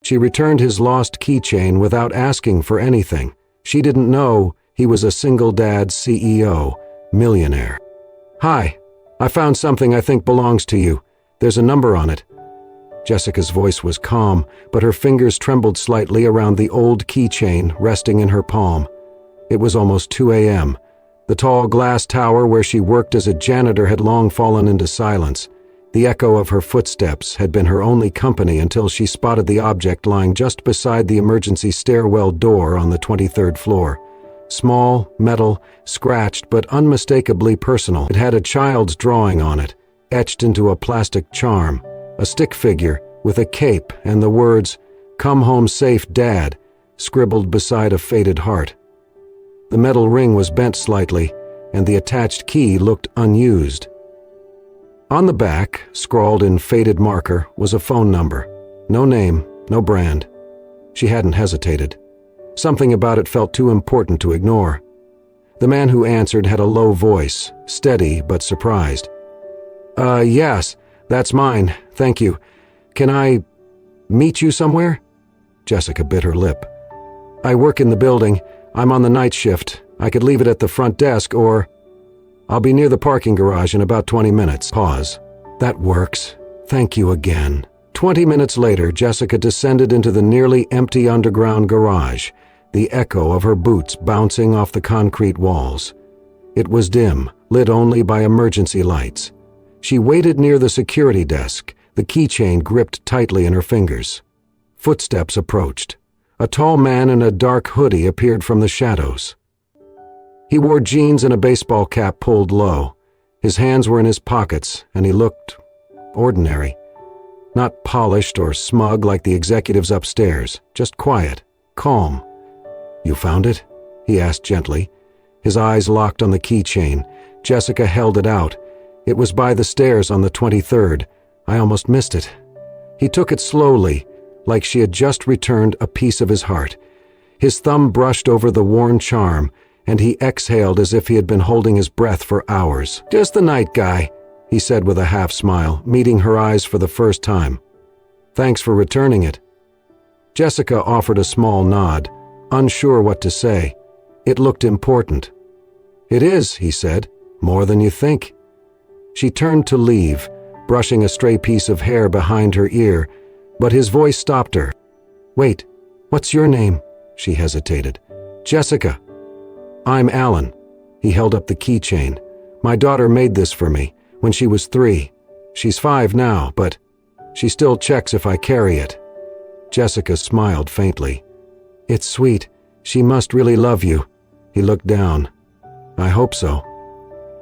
She returned his lost keychain without asking for anything. She didn't know he was a single-dad CEO, millionaire. "Hi, I found something I think belongs to you. There's a number on it." Jessica's voice was calm, but her fingers trembled slightly around the old keychain resting in her palm. It was almost 2 a.m. The tall glass tower where she worked as a janitor had long fallen into silence. The echo of her footsteps had been her only company until she spotted the object lying just beside the emergency stairwell door on the 23rd floor. Small, metal, scratched, but unmistakably personal. It had a child's drawing on it, etched into a plastic charm, a stick figure with a cape and the words, "Come home safe, Dad," scribbled beside a faded heart. The metal ring was bent slightly, and the attached key looked unused. On the back, scrawled in faded marker, was a phone number. No name, no brand. She hadn't hesitated. Something about it felt too important to ignore. The man who answered had a low voice, steady but surprised. Yes, that's mine, thank you. Can I meet you somewhere?" Jessica bit her lip. "I work in the building. I'm on the night shift. I could leave it at the front desk or... I'll be near the parking garage in about 20 minutes. Pause. "That works. Thank you again." 20 minutes later, Jessica descended into the nearly empty underground garage, the echo of her boots bouncing off the concrete walls. It was dim, lit only by emergency lights. She waited near the security desk, the keychain gripped tightly in her fingers. Footsteps approached. A tall man in a dark hoodie appeared from the shadows. He wore jeans and a baseball cap pulled low. His hands were in his pockets, and he looked ordinary. Not polished or smug like the executives upstairs, just quiet, calm. "You found it?" he asked gently. His eyes locked on the keychain. Jessica held it out. It was by the stairs on the 23rd. I almost missed it. He took it slowly, like she had just returned a piece of his heart. His thumb brushed over the worn charm, and he exhaled as if he had been holding his breath for hours. "Just the night guy," he said with a half smile, meeting her eyes for the first time. "Thanks for returning it." Jessica offered a small nod, unsure what to say. It looked important. "It is," he said, "more than you think." She turned to leave, brushing a stray piece of hair behind her ear, but his voice stopped her. "Wait, what's your name?" She hesitated. "Jessica." "I'm Alan." He held up the keychain. "My daughter made this for me when she was 3. She's 5 now, but she still checks if I carry it." Jessica smiled faintly. "It's sweet. She must really love you." He looked down. "I hope so."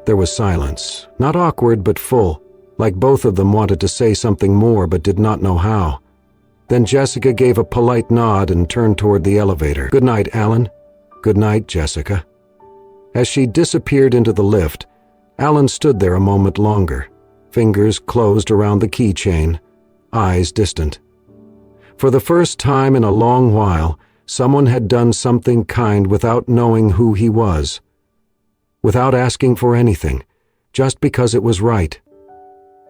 There was silence, not awkward but full, like both of them wanted to say something more but did not know how. Then Jessica gave a polite nod and turned toward the elevator. "Good night, Alan." "Good night, Jessica." As she disappeared into the lift, Alan stood there a moment longer, fingers closed around the keychain, eyes distant. For the first time in a long while, someone had done something kind without knowing who he was, without asking for anything, just because it was right.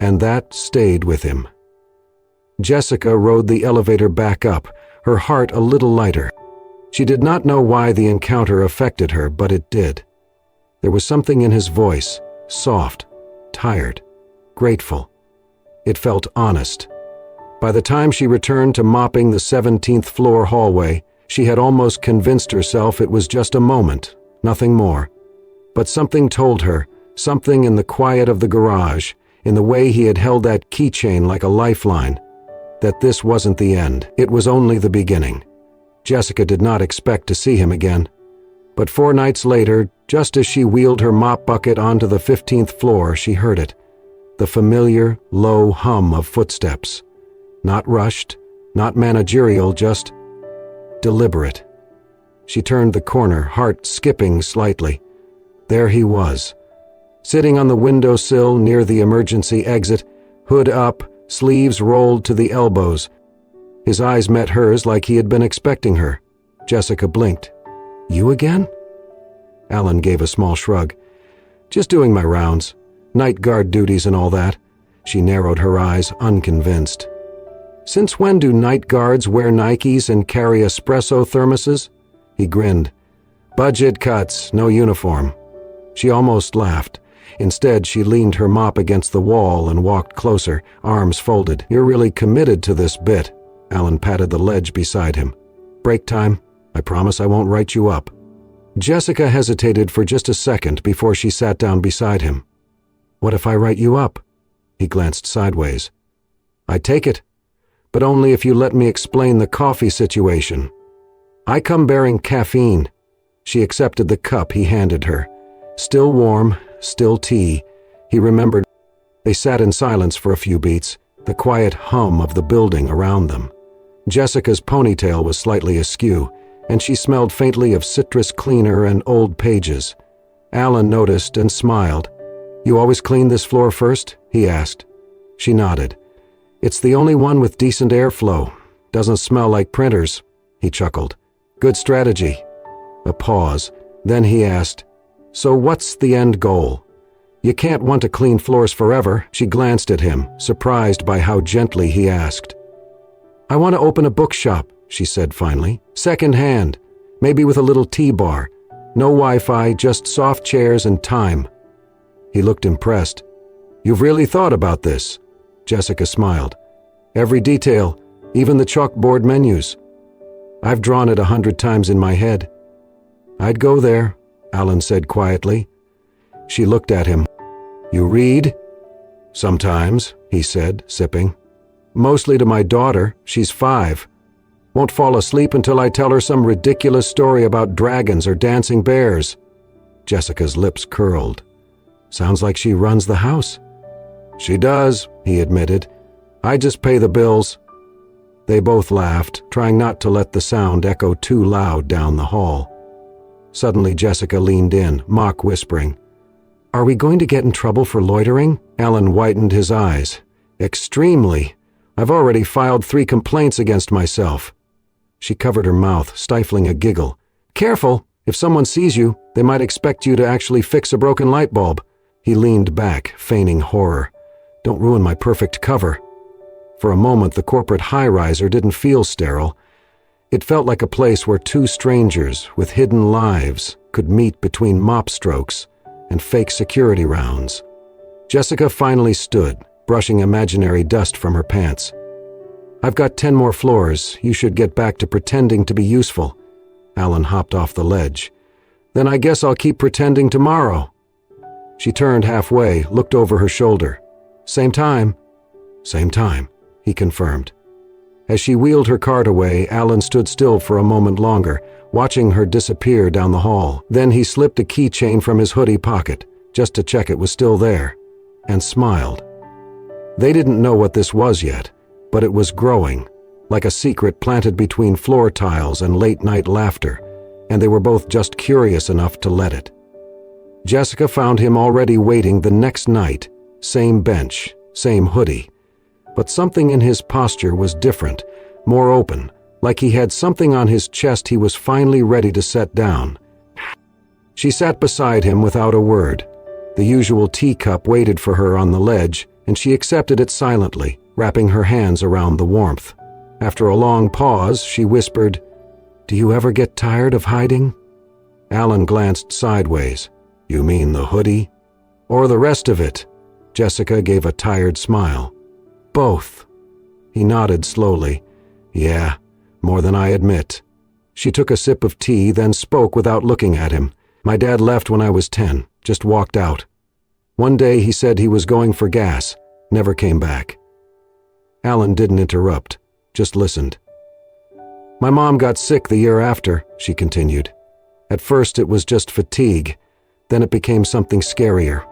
And that stayed with him. Jessica rode the elevator back up, her heart a little lighter. She did not know why the encounter affected her, but it did. There was something in his voice, soft, tired, grateful. It felt honest. By the time she returned to mopping the 17th floor hallway, she had almost convinced herself it was just a moment, nothing more. But something told her, something in the quiet of the garage, in the way he had held that keychain like a lifeline, that this wasn't the end. It was only the beginning. Jessica did not expect to see him again. But 4 nights later, just as she wheeled her mop bucket onto the 15th floor, she heard it. The familiar, low hum of footsteps. Not rushed, not managerial, just deliberate. She turned the corner, heart skipping slightly. There he was, sitting on the windowsill near the emergency exit, hood up, sleeves rolled to the elbows. His eyes met hers like he had been expecting her. Jessica blinked. "You again?" Alan gave a small shrug. "Just doing my rounds. Night guard duties and all that." She narrowed her eyes, unconvinced. Since when do night guards wear Nikes and carry espresso thermoses? He grinned. Budget cuts, no uniform. She almost laughed. Instead, she leaned her mop against the wall and walked closer, arms folded. You're really committed to this bit. Alan patted the ledge beside him. Break time. I promise I won't write you up. Jessica hesitated for just a second before she sat down beside him. What if I write you up? He glanced sideways. I take it, but only if you let me explain the coffee situation. I come bearing caffeine. She accepted the cup he handed her. Still warm, still tea. He remembered. They sat in silence for a few beats, the quiet hum of the building around them. Jessica's ponytail was slightly askew, and she smelled faintly of citrus cleaner and old pages. Alan noticed and smiled. You always clean this floor first? He asked. She nodded. It's the only one with decent airflow. Doesn't smell like printers. He chuckled. Good strategy. A pause. Then he asked, So what's the end goal? You can't want to clean floors forever. She glanced at him, surprised by how gently he asked. I want to open a bookshop, she said finally. Second hand. Maybe with a little tea bar. No Wi-Fi, just soft chairs and time. He looked impressed. You've really thought about this? Jessica smiled. Every detail, even the chalkboard menus. I've drawn it 100 times in my head. I'd go there, Alan said quietly. She looked at him. You read? Sometimes, he said, sipping. Mostly to my daughter. She's 5. Won't fall asleep until I tell her some ridiculous story about dragons or dancing bears. Jessica's lips curled. Sounds like she runs the house. She does, he admitted. I just pay the bills. They both laughed, trying not to let the sound echo too loud down the hall. Suddenly Jessica leaned in, mock whispering. Are we going to get in trouble for loitering? Alan whitened his eyes. Extremely. I've already filed 3 complaints against myself. She covered her mouth, stifling a giggle. Careful! If someone sees you, they might expect you to actually fix a broken light bulb. He leaned back, feigning horror. Don't ruin my perfect cover. For a moment, the corporate high-riser didn't feel sterile. It felt like a place where 2 strangers with hidden lives could meet between mop strokes and fake security rounds. Jessica finally stood, brushing imaginary dust from her pants. I've got 10 more floors. You should get back to pretending to be useful. Alan hopped off the ledge. Then I guess I'll keep pretending tomorrow. She turned halfway, looked over her shoulder. Same time. Same time, he confirmed. As she wheeled her cart away, Alan stood still for a moment longer, watching her disappear down the hall. Then he slipped a keychain from his hoodie pocket, just to check it was still there, and smiled. They didn't know what this was yet, but it was growing, like a secret planted between floor tiles and late-night laughter, and they were both just curious enough to let it. Jessica found him already waiting the next night, same bench, same hoodie. But something in his posture was different, more open, like he had something on his chest he was finally ready to set down. She sat beside him without a word. The usual teacup waited for her on the ledge, and she accepted it silently, wrapping her hands around the warmth. After a long pause, she whispered, Do you ever get tired of hiding? Alan glanced sideways. You mean the hoodie? Or the rest of it? Jessica gave a tired smile. Both. He nodded slowly. Yeah, more than I admit. She took a sip of tea, then spoke without looking at him. My dad left when I was 10, just walked out. One day he said he was going for gas, never came back. Alan didn't interrupt, just listened. My mom got sick the year after, she continued. At first it was just fatigue. Then it became something scarier.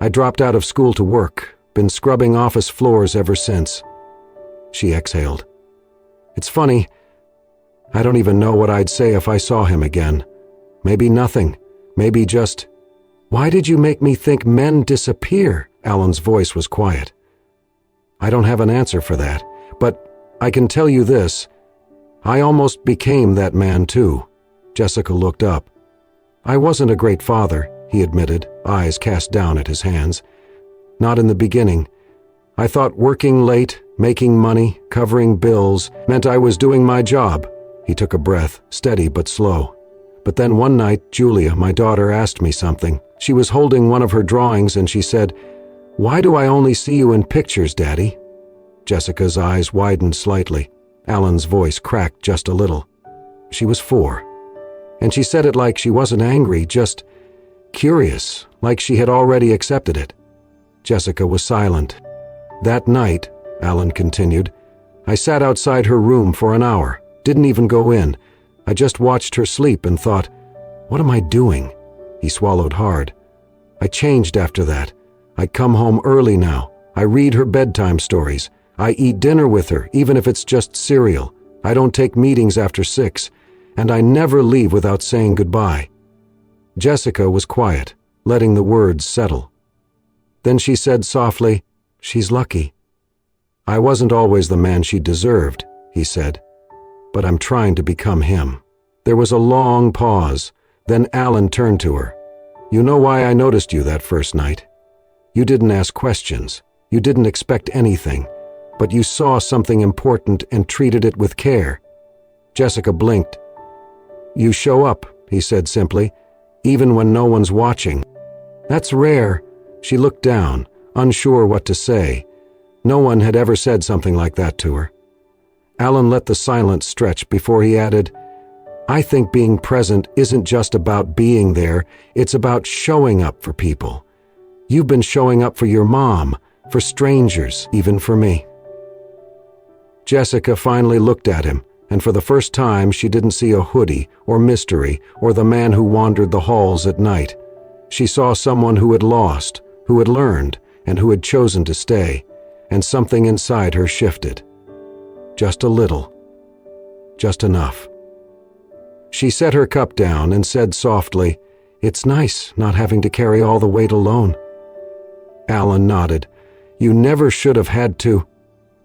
I dropped out of school to work, been scrubbing office floors ever since. She exhaled. It's funny, I don't even know what I'd say if I saw him again. Maybe nothing, maybe just, Why did you make me think men disappear? Alan's voice was quiet. I don't have an answer for that, but I can tell you this. I almost became that man too. Jessica looked up. I wasn't a great father, he admitted, eyes cast down at his hands. Not in the beginning. I thought working late, Making money, covering bills, meant I was doing my job. He took a breath, steady but slow. But then one night, Julia, my daughter, asked me something. She was holding one of her drawings and she said, "Why do I only see you in pictures, Daddy?" Jessica's eyes widened slightly. Alan's voice cracked just a little. She was 4. And she said it like she wasn't angry, just curious, like she had already accepted it. Jessica was silent. That night, Alan continued, I sat outside her room for an hour, didn't even go in. I just watched her sleep and thought, what am I doing? He swallowed hard. I changed after that. I come home early now. I read her bedtime stories. I eat dinner with her, even if it's just cereal. I don't take meetings after 6, and I never leave without saying goodbye. Jessica was quiet, letting the words settle. Then she said softly, "She's lucky." "I wasn't always the man she deserved," he said, "but I'm trying to become him." There was a long pause. Then Alan turned to her. "You know why I noticed you that first night? You didn't ask questions. You didn't expect anything, but you saw something important and treated it with care." Jessica blinked. "You show up," he said simply, "even when no one's watching." "That's rare." She looked down, unsure what to say. No one had ever said something like that to her. Alan let the silence stretch before he added, "I think being present isn't just about being there, it's about showing up for people. You've been showing up for your mom, for strangers, even for me." Jessica finally looked at him, and for the first time she didn't see a hoodie or mystery or the man who wandered the halls at night. She saw someone who had lost, who had learned, and who had chosen to stay, and something inside her shifted. Just a little. Just enough. She set her cup down and said softly, "It's nice not having to carry all the weight alone." Alan nodded. "You never should have had to."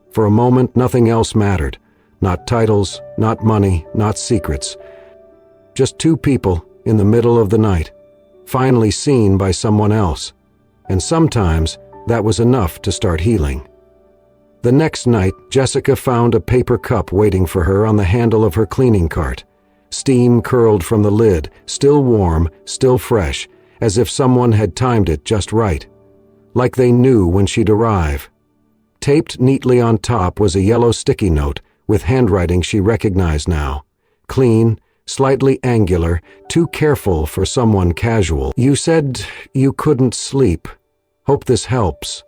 For a moment, nothing else mattered. Not titles, not money, not secrets. Just two people in the middle of the night, finally seen by someone else. And sometimes that was enough to start healing. The next night, Jessica found a paper cup waiting for her on the handle of her cleaning cart. Steam curled from the lid, still warm, still fresh, as if someone had timed it just right. Like they knew when she'd arrive. Taped neatly on top was a yellow sticky note with handwriting she recognized now. Clean, slightly angular, too careful for someone casual. "You said you couldn't sleep. Hope this helps."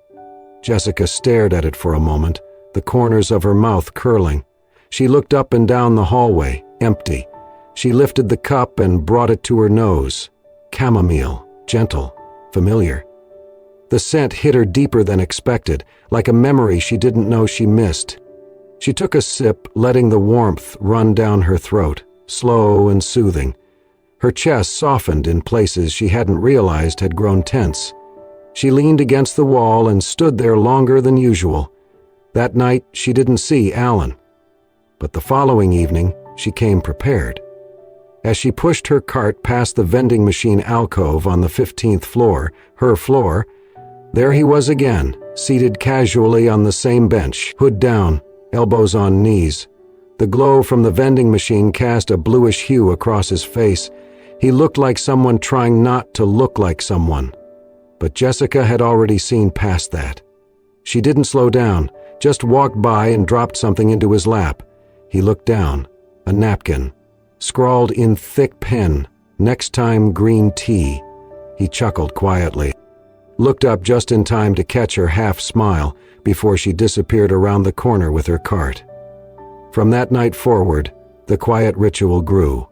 Jessica stared at it for a moment, the corners of her mouth curling. She looked up and down the hallway, empty. She lifted the cup and brought it to her nose. Chamomile, gentle, familiar. The scent hit her deeper than expected, like a memory she didn't know she missed. She took a sip, letting the warmth run down her throat, slow and soothing. Her chest softened in places she hadn't realized had grown tense. She leaned against the wall and stood there longer than usual. That night, she didn't see Alan. But the following evening, she came prepared. As she pushed her cart past the vending machine alcove on the 15th floor, her floor, there he was again, seated casually on the same bench, hood down, elbows on knees. The glow from the vending machine cast a bluish hue across his face. He looked like someone trying not to look like someone. But Jessica had already seen past that. She didn't slow down, just walked by and dropped something into his lap. He looked down, a napkin, scrawled in thick pen, "Next time green tea." He chuckled quietly. Looked up just in time to catch her half smile before she disappeared around the corner with her cart. From that night forward, the quiet ritual grew.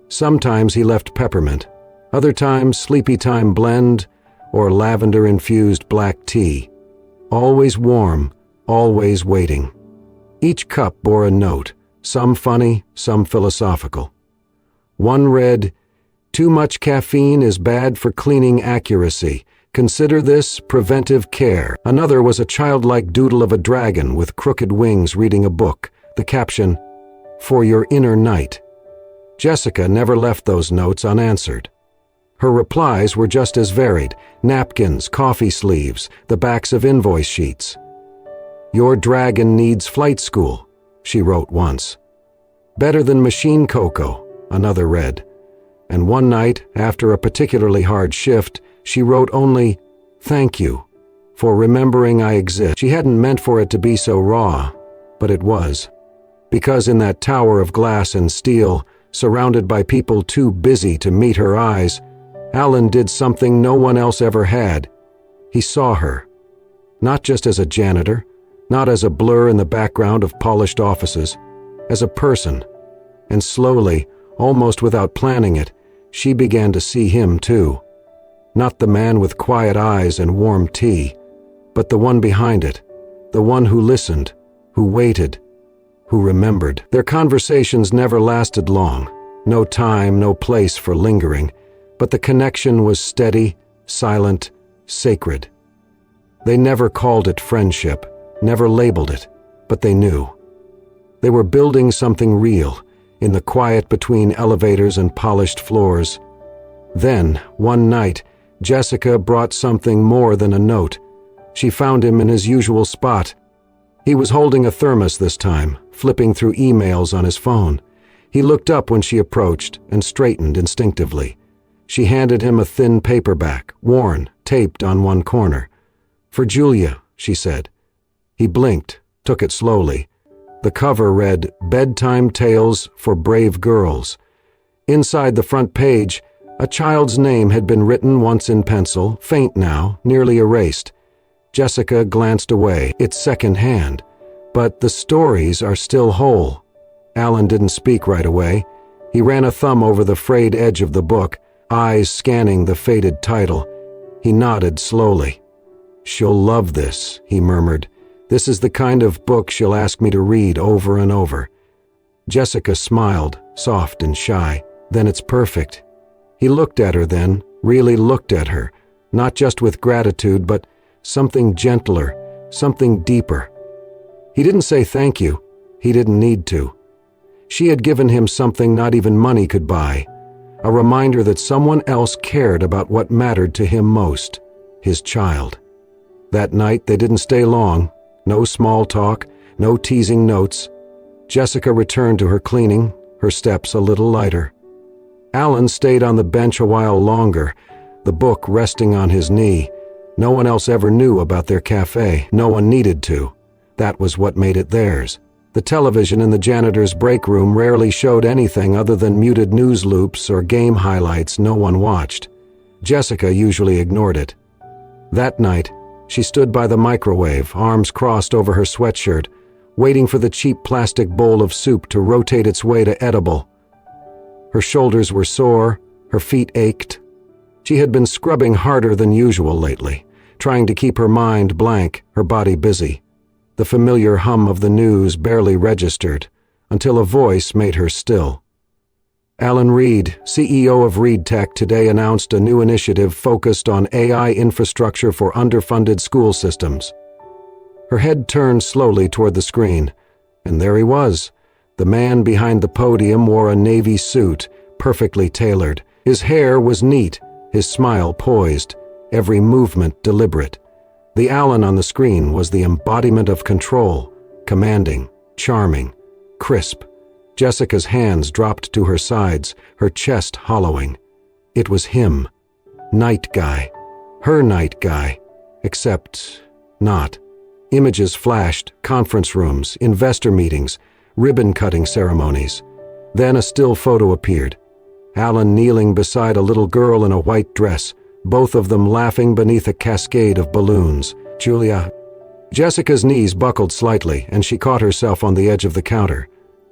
Sometimes he left peppermint, other times sleepy time blend or lavender-infused black tea. Always warm, always waiting. Each cup bore a note, some funny, some philosophical. One read, "Too much caffeine is bad for cleaning accuracy. Consider this preventive care." Another was a childlike doodle of a dragon with crooked wings reading a book. The caption, "For your inner night." Jessica never left those notes unanswered. Her replies were just as varied: napkins, coffee sleeves, the backs of invoice sheets. "Your dragon needs flight school," she wrote once. "Better than machine cocoa," another read. And one night, after a particularly hard shift, she wrote only, "Thank you for remembering I exist." She hadn't meant for it to be so raw, but it was. Because in that tower of glass and steel, surrounded by people too busy to meet her eyes, Alan did something no one else ever had. He saw her. Not just as a janitor, not as a blur in the background of polished offices, as a person. And slowly, almost without planning it, she began to see him too. Not the man with quiet eyes and warm tea, but the one behind it, the one who listened, who waited, who remembered. Their conversations never lasted long. No time, no place for lingering, but the connection was steady, silent, sacred. They never called it friendship, never labeled it, but they knew. They were building something real, in the quiet between elevators and polished floors. Then, one night, Jessica brought something more than a note. She found him in his usual spot. He was holding a thermos this time, flipping through emails on his phone. He looked up when she approached and straightened instinctively. She handed him a thin paperback, worn, taped on one corner. "For Julia," she said. He blinked, took it slowly. The cover read, "Bedtime Tales for Brave Girls." Inside the front page, a child's name had been written once in pencil, faint now, nearly erased. Jessica glanced away. It's second-hand, but the stories are still whole. Alan didn't speak right away. He ran a thumb over the frayed edge of the book, eyes scanning the faded title. He nodded slowly. "She'll love this," he murmured. "This is the kind of book she'll ask me to read over and over." Jessica smiled, soft and shy. "Then it's perfect." He looked at her then, really looked at her, not just with gratitude, but something gentler, something deeper. He didn't say thank you. He didn't need to. She had given him something not even money could buy, a reminder that someone else cared about what mattered to him most, his child. That night they didn't stay long. No small talk, no teasing notes. Jessica returned to her cleaning, her steps a little lighter. Alan stayed on the bench a while longer, the book resting on his knee. No one else ever knew about their cafe. No one needed to. That was what made it theirs. The television in the janitor's break room rarely showed anything other than muted news loops or game highlights no one watched. Jessica usually ignored it. That night, she stood by the microwave, arms crossed over her sweatshirt, waiting for the cheap plastic bowl of soup to rotate its way to edible. Her shoulders were sore, her feet ached. She had been scrubbing harder than usual lately, trying to keep her mind blank, her body busy. The familiar hum of the news barely registered, until a voice made her still. Alan Reed, CEO of Reed Tech, today announced a new initiative focused on AI infrastructure for underfunded school systems. Her head turned slowly toward the screen, and there he was. The man behind the podium wore a navy suit, perfectly tailored. His hair was neat, his smile poised, every movement deliberate. The Alan on the screen was the embodiment of control, commanding, charming, crisp. Jessica's hands dropped to her sides, her chest hollowing. It was him. Night guy. Her night guy. Except not. Images flashed, conference rooms, investor meetings, ribbon-cutting ceremonies. Then a still photo appeared. Alan kneeling beside a little girl in a white dress, both of them laughing beneath a cascade of balloons. "Julia." Jessica's knees buckled slightly, and she caught herself on the edge of the counter.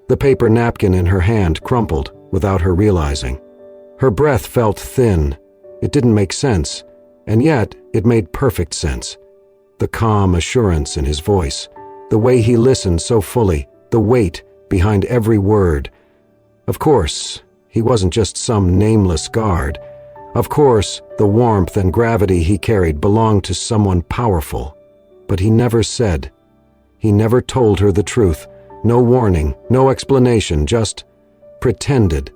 The paper napkin in her hand crumpled without her realizing. Her breath felt thin. It didn't make sense, and yet it made perfect sense. The calm assurance in his voice, the way he listened so fully, the weight behind every word. Of course, he wasn't just some nameless guard. Of course, the warmth and gravity he carried belonged to someone powerful. But he never said. He never told her the truth. No warning, no explanation, just pretended.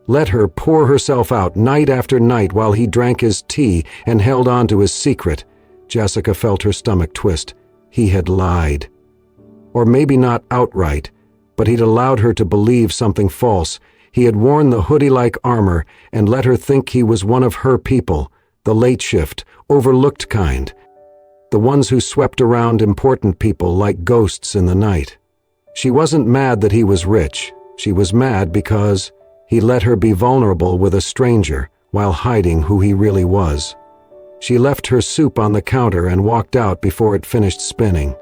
Let her pour herself out night after night while he drank his tea and held on to his secret. Jessica felt her stomach twist. He had lied. Or maybe not outright, but he'd allowed her to believe something false. He had worn the hoodie-like armor and let her think he was one of her people, the late shift, overlooked kind, the ones who swept around important people like ghosts in the night. She wasn't mad that he was rich. She was mad because he let her be vulnerable with a stranger while hiding who he really was. She left her soup on the counter and walked out before it finished spinning.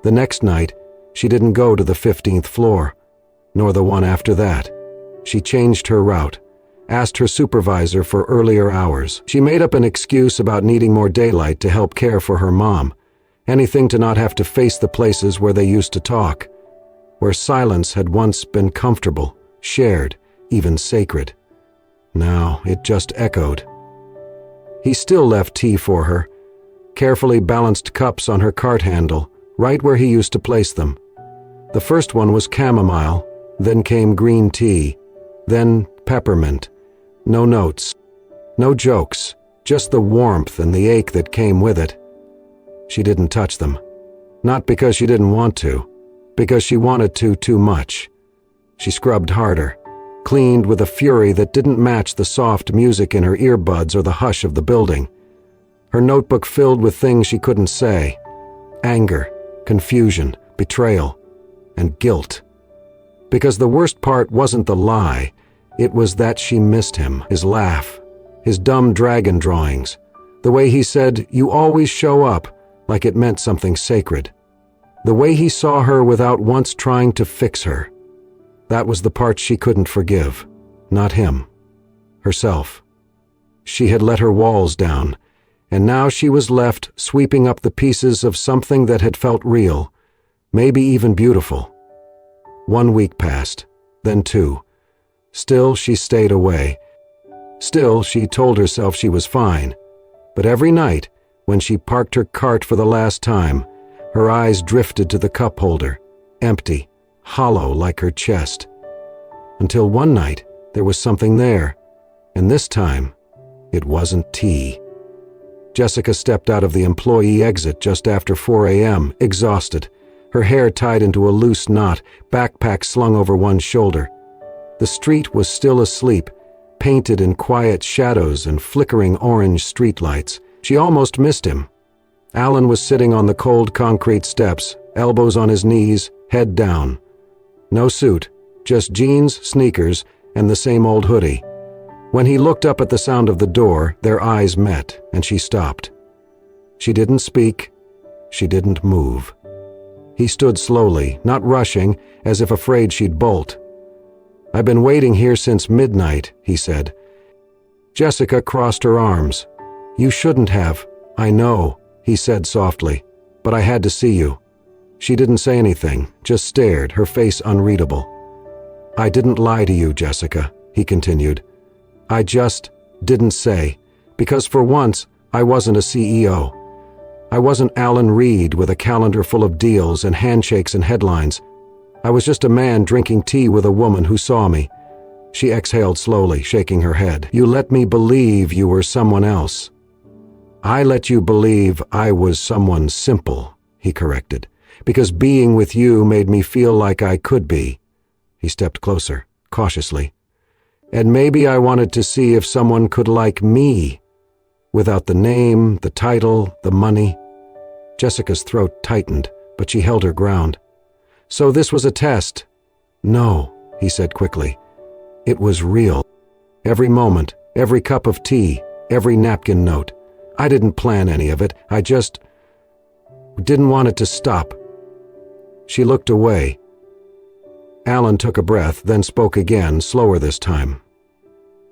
The next night, she didn't go to the 15th floor, nor the one after that. She changed her route, asked her supervisor for earlier hours. She made up an excuse about needing more daylight to help care for her mom, anything to not have to face the places where they used to talk, where silence had once been comfortable, shared, even sacred. Now it just echoed. He still left tea for her, carefully balanced cups on her cart handle, right where he used to place them. The first one was chamomile, then came green tea, then peppermint. No notes, no jokes, just the warmth and the ache that came with it. She didn't touch them. Not because she didn't want to, because she wanted to too much. She scrubbed harder, cleaned with a fury that didn't match the soft music in her earbuds or the hush of the building. Her notebook filled with things she couldn't say: anger, confusion, betrayal, and guilt. Because the worst part wasn't the lie, it was that she missed him, his laugh, his dumb dragon drawings, the way he said, "You always show up," like it meant something sacred. The way he saw her without once trying to fix her. That was the part she couldn't forgive. Not him. Herself. She had let her walls down, and now she was left sweeping up the pieces of something that had felt real, maybe even beautiful. 1 week passed, then 2. Still, she stayed away. Still, she told herself she was fine. But every night, when she parked her cart for the last time, her eyes drifted to the cup holder, empty, hollow like her chest. Until one night, there was something there, and this time, it wasn't tea. Jessica stepped out of the employee exit just after 4 a.m., exhausted, her hair tied into a loose knot, backpack slung over one shoulder. The street was still asleep, painted in quiet shadows and flickering orange streetlights. She almost missed him. Alan was sitting on the cold concrete steps, elbows on his knees, head down. No suit, just jeans, sneakers, and the same old hoodie. When he looked up at the sound of the door, their eyes met, and she stopped. She didn't speak. She didn't move. He stood slowly, not rushing, as if afraid she'd bolt. "I've been waiting here since midnight," he said. Jessica crossed her arms. "You shouldn't have. I know," he said softly, "but I had to see you." She didn't say anything, just stared, her face unreadable. "I didn't lie to you, Jessica," he continued. "I just didn't say, because for once, I wasn't a CEO. I wasn't Alan Reed with a calendar full of deals and handshakes and headlines. I was just a man drinking tea with a woman who saw me." She exhaled slowly, shaking her head. "You let me believe you were someone else." "I let you believe I was someone simple," he corrected, "because being with you made me feel like I could be." He stepped closer, cautiously. "And maybe I wanted to see if someone could like me, without the name, the title, the money." Jessica's throat tightened, but she held her ground. "So this was a test?" "No," he said quickly. "It was real. Every moment, every cup of tea, every napkin note. I didn't plan any of it. I just didn't want it to stop." She looked away. Alan took a breath, then spoke again, slower this time.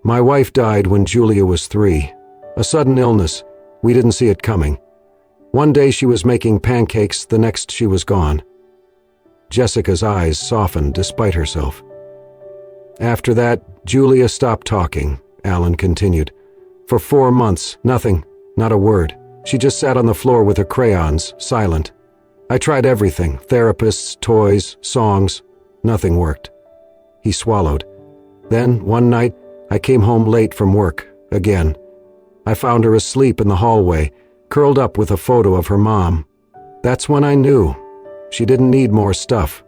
"My wife died when Julia was 3. A sudden illness. We didn't see it coming. One day she was making pancakes, the next she was gone." Jessica's eyes softened despite herself. "After that, Julia stopped talking," Alan continued. "For 4 months, nothing, not a word. She just sat on the floor with her crayons, silent. I tried everything, therapists, toys, songs. Nothing worked." He swallowed. "Then, one night, I came home late from work, again. I found her asleep in the hallway, curled up with a photo of her mom. That's when I knew. She didn't need more stuff.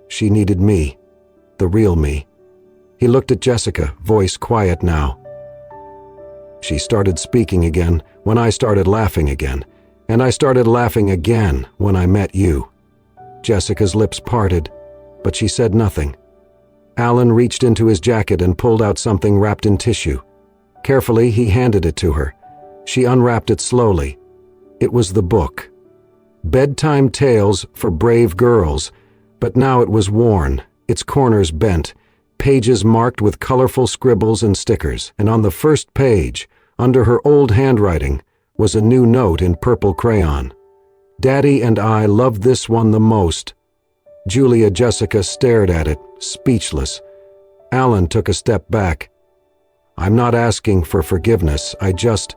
She needed me, the real me. He looked at Jessica, voice quiet now. She started speaking again when I started laughing again, and I started laughing again when I met you. Jessica's lips parted, but she said nothing. Alan reached into his jacket and pulled out something wrapped in tissue. Carefully, he handed it to her. She unwrapped it slowly. It was the book. Bedtime Tales for Brave Girls, but now it was worn, its corners bent, pages marked with colorful scribbles and stickers, and on the first page, under her old handwriting, was a new note in purple crayon. Daddy and I loved this one the most. Jessica stared at it, speechless. Alan took a step back. I'm not asking for forgiveness, I just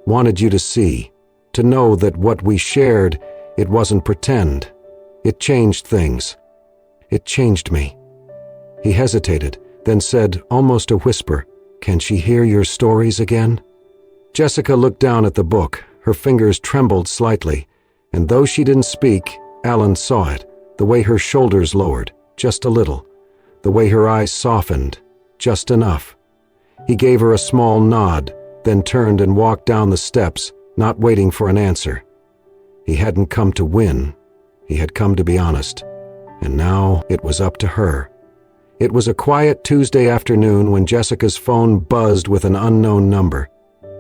wanted you to see, to know that what we shared, it wasn't pretend. It changed things. It changed me. He hesitated, then said, almost a whisper, "Can she hear your stories again?" Jessica looked down at the book. Her fingers trembled slightly, and though she didn't speak, Alan saw it, the way her shoulders lowered, just a little, the way her eyes softened, just enough. He gave her a small nod, then turned and walked down the steps, not waiting for an answer. He hadn't come to win. He had come to be honest. And now it was up to her. It was a quiet Tuesday afternoon when Jessica's phone buzzed with an unknown number.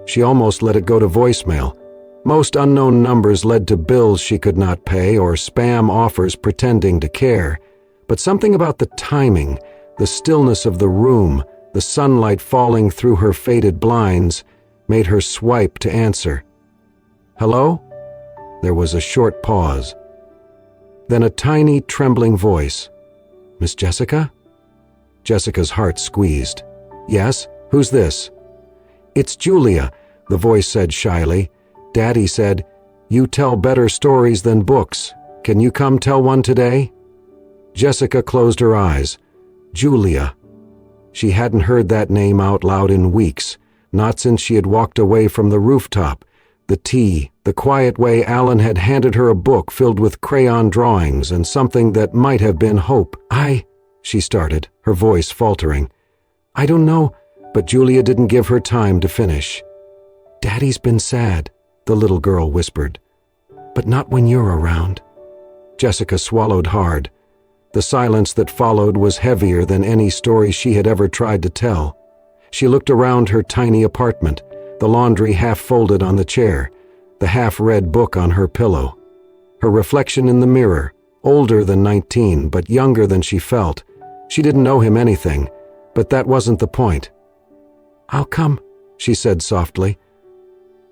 She almost let it go to voicemail. Most unknown numbers led to bills she could not pay or spam offers pretending to care. But something about the timing, the stillness of the room, the sunlight falling through her faded blinds, made her swipe to answer. "Hello?" There was a short pause. Then a tiny, trembling voice. "Miss Jessica?" Jessica's heart squeezed. "Yes? Who's this?" "It's Julia," the voice said shyly. "Daddy said, you tell better stories than books. Can you come tell one today?" Jessica closed her eyes. Julia. She hadn't heard that name out loud in weeks, not since she had walked away from the rooftop. The tea, the quiet way Alan had handed her a book filled with crayon drawings and something that might have been hope. She started, her voice faltering. "I don't know," but Julia didn't give her time to finish. "Daddy's been sad," the little girl whispered. "But not when you're around." Jessica swallowed hard. The silence that followed was heavier than any story she had ever tried to tell. She looked around her tiny apartment, the laundry half folded on the chair, the half-read book on her pillow. Her reflection in the mirror, older than 19 but younger than she felt. She didn't know him anything, but that wasn't the point. "I'll come," she said softly.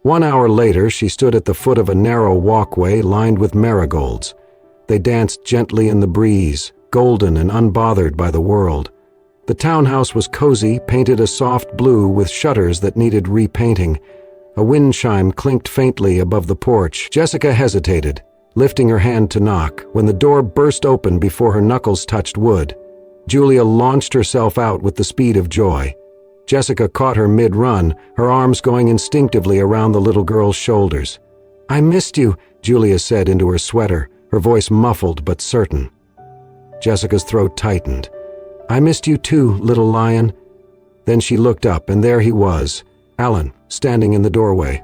1 hour later, she stood at the foot of a narrow walkway lined with marigolds. They danced gently in the breeze, golden and unbothered by the world. The townhouse was cozy, painted a soft blue with shutters that needed repainting. A wind chime clinked faintly above the porch. Jessica hesitated, lifting her hand to knock, when the door burst open before her knuckles touched wood. Julia launched herself out with the speed of joy. Jessica caught her mid-run, her arms going instinctively around the little girl's shoulders. "I missed you," Julia said into her sweater, her voice muffled but certain. Jessica's throat tightened. "I missed you too, little lion." Then she looked up, and there he was, Alan, standing in the doorway.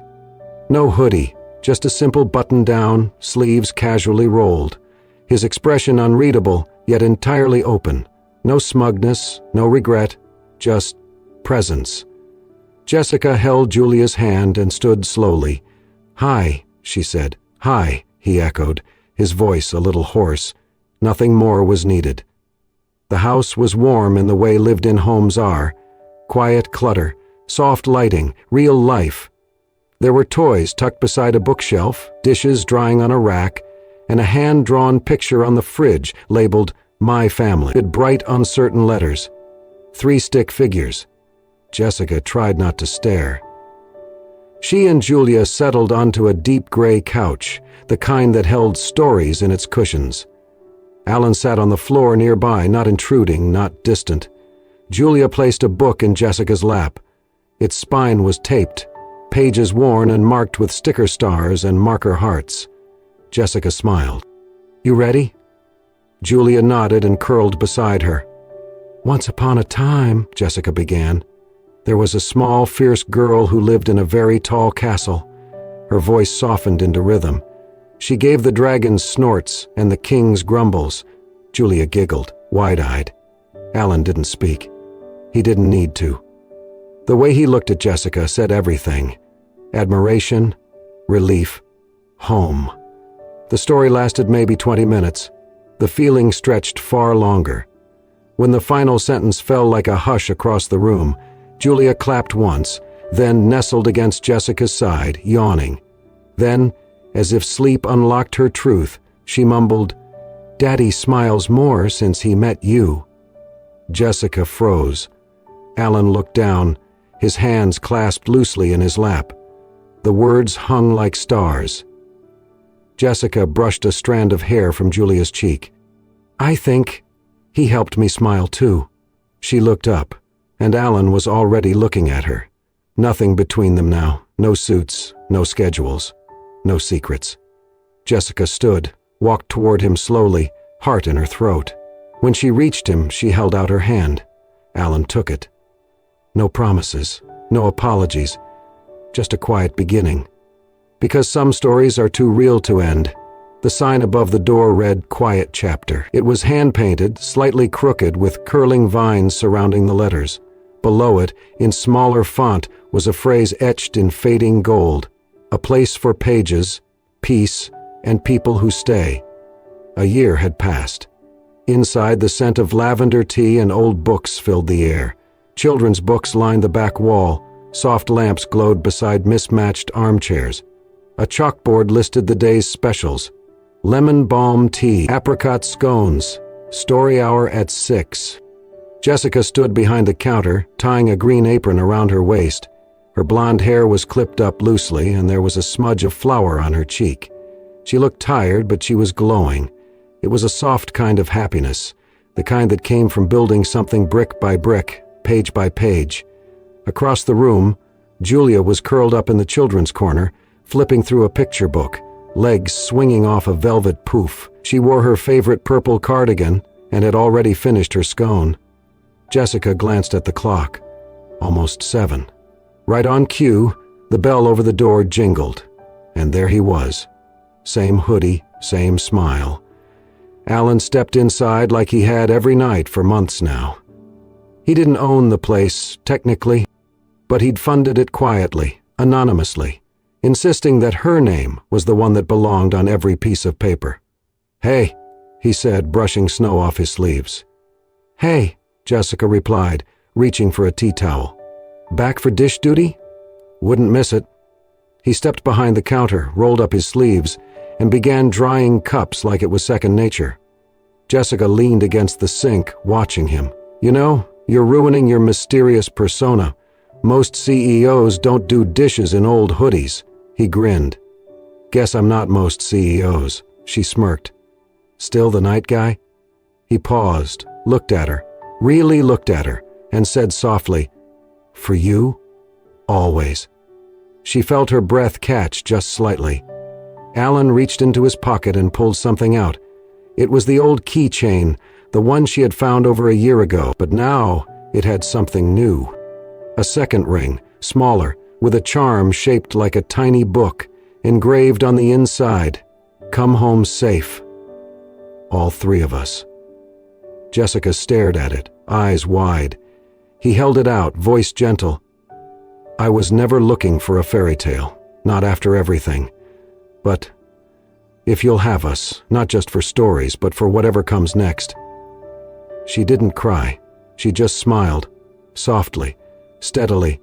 No hoodie, just a simple button-down, sleeves casually rolled. His expression unreadable, yet entirely open. No smugness, no regret, just presence. Jessica held Julia's hand and stood slowly. "Hi," she said. "Hi," he echoed, his voice a little hoarse. Nothing more was needed. The house was warm in the way lived-in homes are. Quiet clutter, soft lighting, real life. There were toys tucked beside a bookshelf, dishes drying on a rack, and a hand-drawn picture on the fridge labeled "My Family" in bright, uncertain letters. 3 stick figures. Jessica tried not to stare. She and Julia settled onto a deep gray couch, the kind that held stories in its cushions. Alan sat on the floor nearby, not intruding, not distant. Julia placed a book in Jessica's lap. Its spine was taped, pages worn and marked with sticker stars and marker hearts. Jessica smiled. You ready?" Julia nodded and curled beside her. "Once upon a time," Jessica began, "there was a small, fierce girl who lived in a very tall castle." Her voice softened into rhythm. "She gave the dragons snorts and the kings grumbles." Julia giggled, wide-eyed. Alan didn't speak. He didn't need to. The way he looked at Jessica said everything. Admiration, relief, home. The story lasted maybe 20 minutes. The feeling stretched far longer. When the final sentence fell like a hush across the room, Julia clapped once, then nestled against Jessica's side, yawning. Then, as if sleep unlocked her truth, she mumbled, "Daddy smiles more since he met you." Jessica froze. Alan looked down, his hands clasped loosely in his lap. The words hung like stars. Jessica brushed a strand of hair from Julia's cheek. "I think he helped me smile too." She looked up, and Alan was already looking at her. Nothing between them now, no suits, no schedules, no secrets. Jessica stood, walked toward him slowly, heart in her throat. When she reached him, she held out her hand. Alan took it. No promises, no apologies, just a quiet beginning. Because some stories are too real to end. The sign above the door read, "Quiet Chapter." It was hand-painted, slightly crooked, with curling vines surrounding the letters. Below it, in smaller font, was a phrase etched in fading gold. "A place for pages, peace, and people who stay." A year had passed. Inside, the scent of lavender tea and old books filled the air. Children's books lined the back wall. Soft lamps glowed beside mismatched armchairs. A chalkboard listed the day's specials. Lemon balm tea, apricot scones, story hour at 6. Jessica stood behind the counter, tying a green apron around her waist. Her blonde hair was clipped up loosely, and there was a smudge of flour on her cheek. She looked tired, but she was glowing. It was a soft kind of happiness, the kind that came from building something brick by brick, page by page. Across the room, Julia was curled up in the children's corner, flipping through a picture book, legs swinging off a velvet poof. She wore her favorite purple cardigan and had already finished her scone. Jessica glanced at the clock. Almost 7. Right on cue, the bell over the door jingled. And there he was. Same hoodie, same smile. Alan stepped inside like he had every night for months now. He didn't own the place, technically, but he'd funded it quietly, anonymously, insisting that her name was the one that belonged on every piece of paper. "Hey," he said, brushing snow off his sleeves. "Hey," Jessica replied, reaching for a tea towel. "Back for dish duty?" "Wouldn't miss it." He stepped behind the counter, rolled up his sleeves, and began drying cups like it was second nature. Jessica leaned against the sink, watching him. "You know, you're ruining your mysterious persona. Most CEOs don't do dishes in old hoodies." He grinned. "Guess I'm not most CEOs," she smirked. "Still the night guy?" He paused, looked at her, really looked at her, and said softly, "For you, always." She felt her breath catch just slightly. Alan reached into his pocket and pulled something out. It was the old keychain, the one she had found over a year ago, but now it had something new. A second ring, smaller, with a charm shaped like a tiny book, engraved on the inside, "Come home safe." All 3 of us. Jessica stared at it, eyes wide. He held it out, voice gentle. "I was never looking for a fairy tale, not after everything. But if you'll have us, not just for stories, but for whatever comes next." She didn't cry. She just smiled, softly, steadily.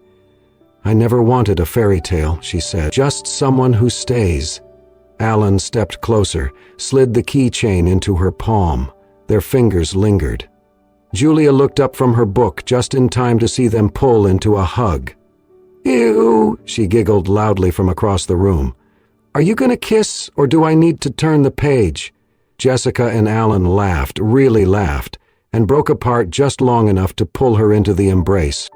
"I never wanted a fairy tale," she said. "Just someone who stays." Alan stepped closer, slid the keychain into her palm. Their fingers lingered. Julia looked up from her book just in time to see them pull into a hug. "Ew," she giggled loudly from across the room. "Are you gonna kiss, or do I need to turn the page?" Jessica and Alan laughed, really laughed, and broke apart just long enough to pull her into the embrace.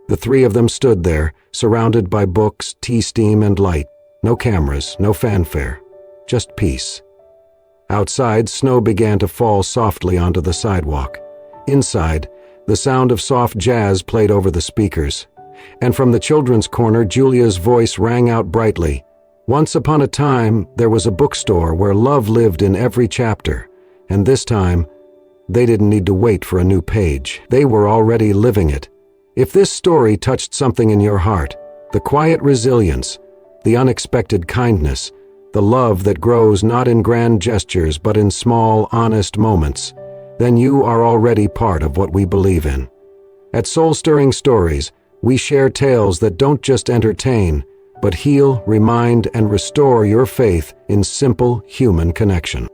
The 3 of them stood there, surrounded by books, tea steam, and light. No cameras, no fanfare, just peace. Outside, snow began to fall softly onto the sidewalk. Inside, the sound of soft jazz played over the speakers. And from the children's corner, Julia's voice rang out brightly. Once upon a time, there was a bookstore where love lived in every chapter. And this time, they didn't need to wait for a new page. They were already living it. If this story touched something in your heart, the quiet resilience, the unexpected kindness, the love that grows not in grand gestures but in small, honest moments, then you are already part of what we believe in. At Soul-Stirring Stories, we share tales that don't just entertain, but heal, remind, and restore your faith in simple human connection.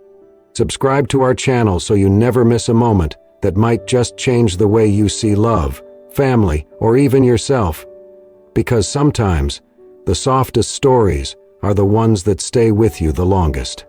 Subscribe to our channel so you never miss a moment that might just change the way you see love, family, or even yourself. Because sometimes, the softest stories are the ones that stay with you the longest.